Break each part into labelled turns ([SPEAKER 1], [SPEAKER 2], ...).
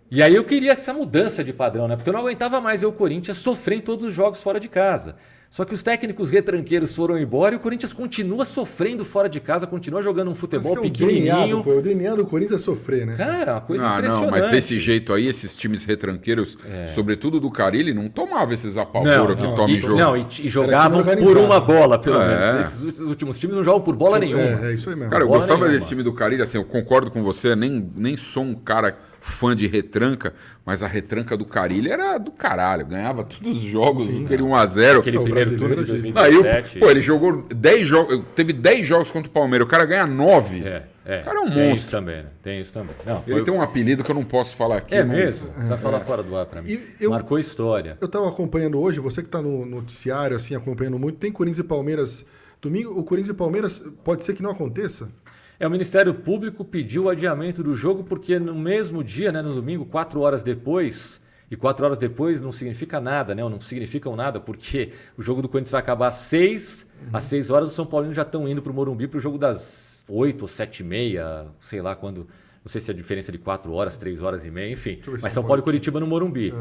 [SPEAKER 1] E aí eu queria essa mudança de padrão, né? Porque eu não aguentava mais ver o Corinthians sofrer em todos os jogos fora de casa. Só que os técnicos retranqueiros foram embora e o Corinthians continua sofrendo fora de casa, continua jogando um futebol pequenininho.
[SPEAKER 2] O DNA do Corinthians é sofrer, né?
[SPEAKER 1] Cara, uma coisa impressionante.
[SPEAKER 3] Não, mas desse jeito aí, esses times retranqueiros, sobretudo do Carille, não tomava esses apavoros que tomam em jogo.
[SPEAKER 1] Não, e jogavam por uma bola, pelo menos. Esses últimos times não jogam por bola nenhuma.
[SPEAKER 2] É isso aí mesmo.
[SPEAKER 3] Cara, eu gostava desse time do Carille, assim, eu concordo com você, nem sou um cara fã de retranca, mas a retranca do Carille era do caralho, ganhava todos os jogos, aquele 1-0.
[SPEAKER 1] Aquele primeiro turno de 2017.
[SPEAKER 3] Aí, ele jogou 10 jogos, teve 10 jogos contra o Palmeiras, o cara ganha 9. O cara é um
[SPEAKER 1] tem
[SPEAKER 3] monstro.
[SPEAKER 1] Isso também, né? Tem isso também. Não,
[SPEAKER 3] ele tem um apelido que eu não posso falar aqui.
[SPEAKER 1] Mas... mesmo? Você vai falar fora do ar pra mim. Marcou história.
[SPEAKER 2] Eu tava acompanhando hoje, você que tá no noticiário, assim, acompanhando muito, tem Corinthians e Palmeiras domingo. O Corinthians e Palmeiras pode ser que não aconteça?
[SPEAKER 1] O Ministério Público pediu o adiamento do jogo porque no mesmo dia, né, no domingo, 4 horas depois, e 4 horas depois não significa nada, né? Não significam nada, porque o jogo do Corinthians vai acabar às 6, às 6 horas os São Paulinos já estão indo para o Morumbi para o jogo das 8 ou 7h30, sei lá quando, não sei se é a diferença de 4 horas, 3 horas e meia, enfim. Mas São Paulo e Curitiba no Morumbi.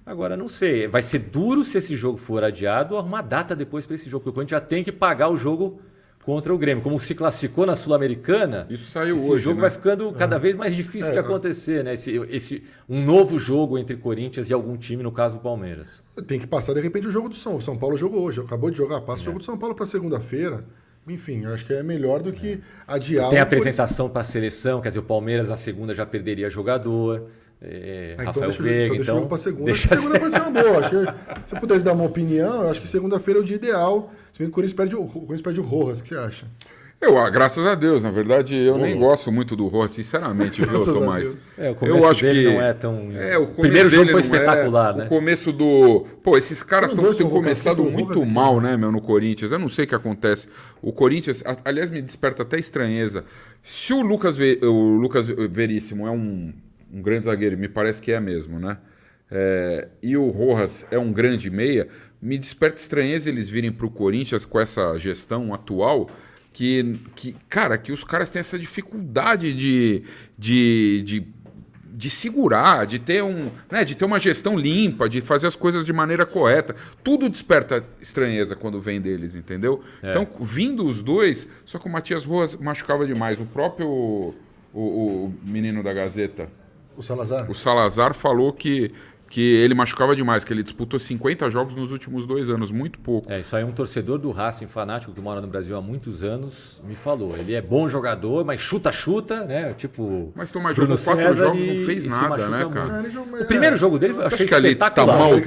[SPEAKER 1] Agora, não sei, vai ser duro se esse jogo for adiado arrumar data depois para esse jogo, porque o Corinthians já tem que pagar o jogo contra o Grêmio. Como se classificou na Sul-Americana,
[SPEAKER 3] isso saiu
[SPEAKER 1] esse
[SPEAKER 3] hoje,
[SPEAKER 1] jogo
[SPEAKER 3] né?
[SPEAKER 1] vai ficando cada vez mais difícil de acontecer, né? Um novo jogo entre Corinthians e algum time, no caso o Palmeiras.
[SPEAKER 2] Tem que passar, de repente, o jogo do São Paulo jogou hoje, acabou de jogar, passa o jogo do São Paulo para segunda-feira. Enfim, eu acho que é melhor do que adiar.
[SPEAKER 1] Tem a apresentação para a seleção, quer dizer, o Palmeiras na segunda já perderia jogador. Rafael Veiga,
[SPEAKER 2] deixa o jogo para segunda.
[SPEAKER 1] Deixa
[SPEAKER 2] segunda pode ser uma boa. Acho que, se eu pudesse dar uma opinião, eu acho que segunda-feira é o dia ideal. Se bem que o Corinthians perde o Rojas, o que você acha?
[SPEAKER 3] Graças a Deus, na verdade, eu nem gosto muito do Rojas, sinceramente, viu, Tomás?
[SPEAKER 1] O começo
[SPEAKER 3] eu acho
[SPEAKER 1] dele
[SPEAKER 3] que
[SPEAKER 1] não é tão...
[SPEAKER 3] o
[SPEAKER 1] primeiro jogo foi espetacular, né?
[SPEAKER 3] O começo do... esses caras têm começado muito mal, né, no Corinthians. Eu não sei o que acontece. O Corinthians, aliás, me desperta até estranheza. Se o Lucas Veríssimo é um grande zagueiro, me parece que é mesmo, né? E o Rojas é um grande meia, me desperta estranheza eles virem para o Corinthians com essa gestão atual que os caras têm essa dificuldade de segurar, de ter uma gestão limpa, de fazer as coisas de maneira correta. Tudo desperta estranheza quando vem deles, entendeu? Então, vindo os dois, só que o Matias Rojas machucava demais. O próprio o menino da Gazeta, o Salazar falou que ele machucava demais, que ele disputou 50 jogos nos últimos 2 anos, muito pouco.
[SPEAKER 1] Isso aí um torcedor do Racing fanático que mora no Brasil há muitos anos me falou. Ele é bom jogador, mas chuta, né? Tipo,
[SPEAKER 3] mas Tomás jogou 4 jogos, não fez nada, né, cara?
[SPEAKER 1] O primeiro jogo dele eu achei espetacular.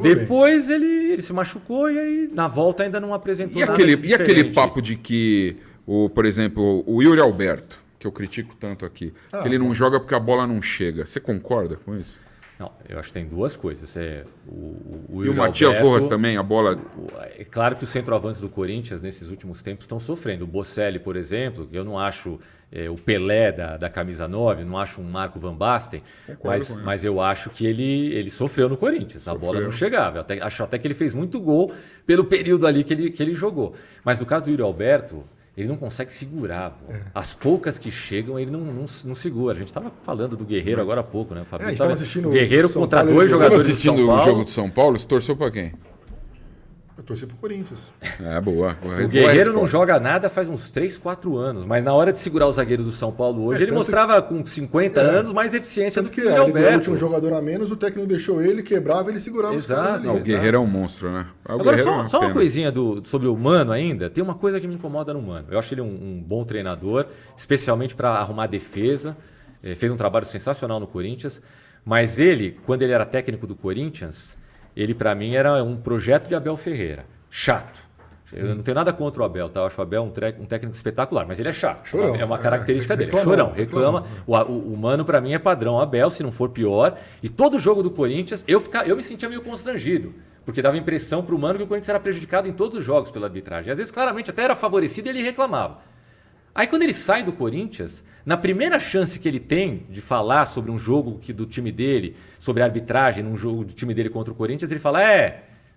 [SPEAKER 1] Depois ele se machucou e aí na volta ainda não apresentou nada
[SPEAKER 3] E aquele papo de que, por exemplo, o Yuri Alberto, que eu critico tanto aqui, que ele não joga porque a bola não chega. Você concorda com isso?
[SPEAKER 1] Não, eu acho que tem duas coisas.
[SPEAKER 3] E o Matias Rojas também, a bola...
[SPEAKER 1] É claro que os centroavantes do Corinthians, nesses últimos tempos, estão sofrendo. O Bocelli, por exemplo, eu não acho o Pelé da camisa 9, não acho um Marco Van Basten, mas eu acho que ele sofreu no Corinthians. A bola não chegava. Acho até que ele fez muito gol pelo período ali que ele jogou. Mas no caso do Yuri Alberto... ele não consegue segurar. As poucas que chegam, ele não segura. A gente estava falando do Guerreiro agora há pouco, né? O Fabrício estava assistindo o Guerreiro contra 2 jogadores do São Paulo.
[SPEAKER 3] Assistindo o jogo do São Paulo, você torceu para quem?
[SPEAKER 2] Eu torci pro Corinthians.
[SPEAKER 3] Boa.
[SPEAKER 1] O Guerreiro não joga nada faz uns 3, 4 anos, mas na hora de segurar os zagueiros do São Paulo hoje, ele mostrava com 50 anos mais eficiência do que o Alberto.
[SPEAKER 2] Ele tinha um jogador a menos, o técnico deixou ele, quebrava, ele segurava os caras ali.
[SPEAKER 3] O Guerreiro é um monstro, né?
[SPEAKER 1] Agora, só uma coisinha sobre o Mano ainda. Tem uma coisa que me incomoda no Mano. Eu acho ele um bom treinador, especialmente para arrumar defesa. Fez um trabalho sensacional no Corinthians. Mas ele, quando ele era técnico do Corinthians, ele para mim era um projeto de Abel Ferreira. Chato. Eu não tenho nada contra o Abel, tá? Eu acho o Abel um técnico espetacular, mas ele é chato.
[SPEAKER 2] Chorão.
[SPEAKER 1] É uma característica dele. Chorão, reclama. O Mano, para mim, é padrão Abel, se não for pior. E todo jogo do Corinthians, eu me sentia meio constrangido. Porque dava impressão pro Mano que o Corinthians era prejudicado em todos os jogos pela arbitragem. Às vezes, claramente, até era favorecido e ele reclamava. Aí, quando ele sai do Corinthians, na primeira chance que ele tem de falar sobre um jogo do time dele, sobre a arbitragem num jogo do time dele contra o Corinthians, ele fala,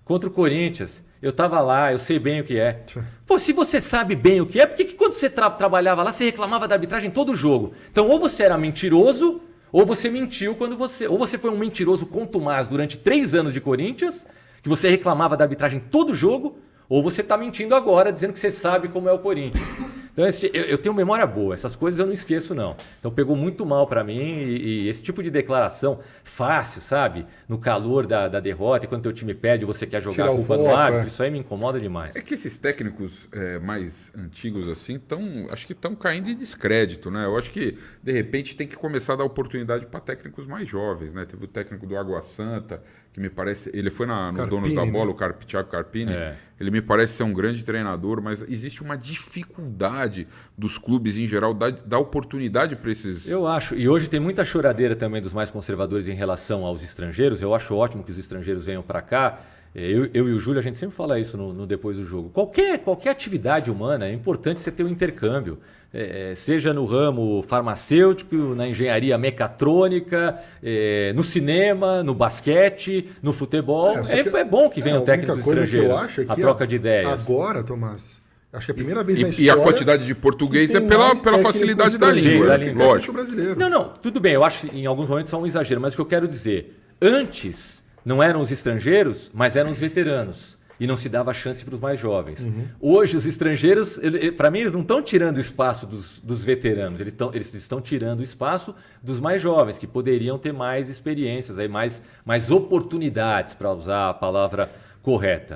[SPEAKER 1] contra o Corinthians, eu tava lá, eu sei bem o que é. Pô, se você sabe bem o que é, por que quando você trabalhava lá, você reclamava da arbitragem todo jogo? Então, ou você era mentiroso, ou você mentiu quando ou você foi um mentiroso contumaz durante 3 anos de Corinthians, que você reclamava da arbitragem todo jogo, ou você está mentindo agora, dizendo que você sabe como é o Corinthians. Então, eu tenho memória boa, essas coisas eu não esqueço, não. Então, pegou muito mal para mim e esse tipo de declaração fácil, sabe? No calor da derrota, e quando teu time perde, você quer jogar a culpa no árbitro, isso aí me incomoda demais.
[SPEAKER 3] É que esses técnicos mais antigos, assim, acho que estão caindo em descrédito, né? Eu acho que, de repente, tem que começar a dar oportunidade para técnicos mais jovens, né? Teve o técnico do Água Santa, que me parece... Ele foi no
[SPEAKER 2] Carpini,
[SPEAKER 3] Donos da Bola,
[SPEAKER 2] né?
[SPEAKER 3] o Thiago Carpini.
[SPEAKER 1] É.
[SPEAKER 3] Ele me parece ser um grande treinador, mas existe uma dificuldade dos clubes em geral dar oportunidade para esses...
[SPEAKER 1] Eu acho, e hoje tem muita choradeira também dos mais conservadores em relação aos estrangeiros. Eu acho ótimo que os estrangeiros venham para cá. Eu e o Júlio, a gente sempre fala isso no depois do jogo. Qualquer atividade humana é importante você ter um intercâmbio. Seja no ramo farmacêutico, na engenharia mecatrônica, no cinema, no basquete, no futebol. É bom que venham técnicos estrangeiros.
[SPEAKER 2] A única coisa que eu acho é
[SPEAKER 1] a
[SPEAKER 2] que
[SPEAKER 1] troca de ideias.
[SPEAKER 2] Agora, Tomás, acho que é a primeira vez na
[SPEAKER 3] E
[SPEAKER 2] história...
[SPEAKER 3] a quantidade de português
[SPEAKER 2] que
[SPEAKER 3] é
[SPEAKER 2] tem
[SPEAKER 3] pela
[SPEAKER 2] mais técnico
[SPEAKER 3] facilidade da
[SPEAKER 2] estrangeiro
[SPEAKER 3] língua,
[SPEAKER 2] que
[SPEAKER 3] né?
[SPEAKER 2] técnico
[SPEAKER 3] Lógico.
[SPEAKER 2] brasileiro.
[SPEAKER 1] Não, tudo bem. Eu acho que em alguns momentos são um exagero, mas o que eu quero dizer, antes não eram os estrangeiros, mas eram os veteranos. E não se dava chance para os mais jovens. Hoje, os estrangeiros, para mim, eles não estão tirando o espaço dos veteranos, eles estão tirando o espaço dos mais jovens, que poderiam ter mais experiências, aí mais oportunidades, para usar a palavra correta.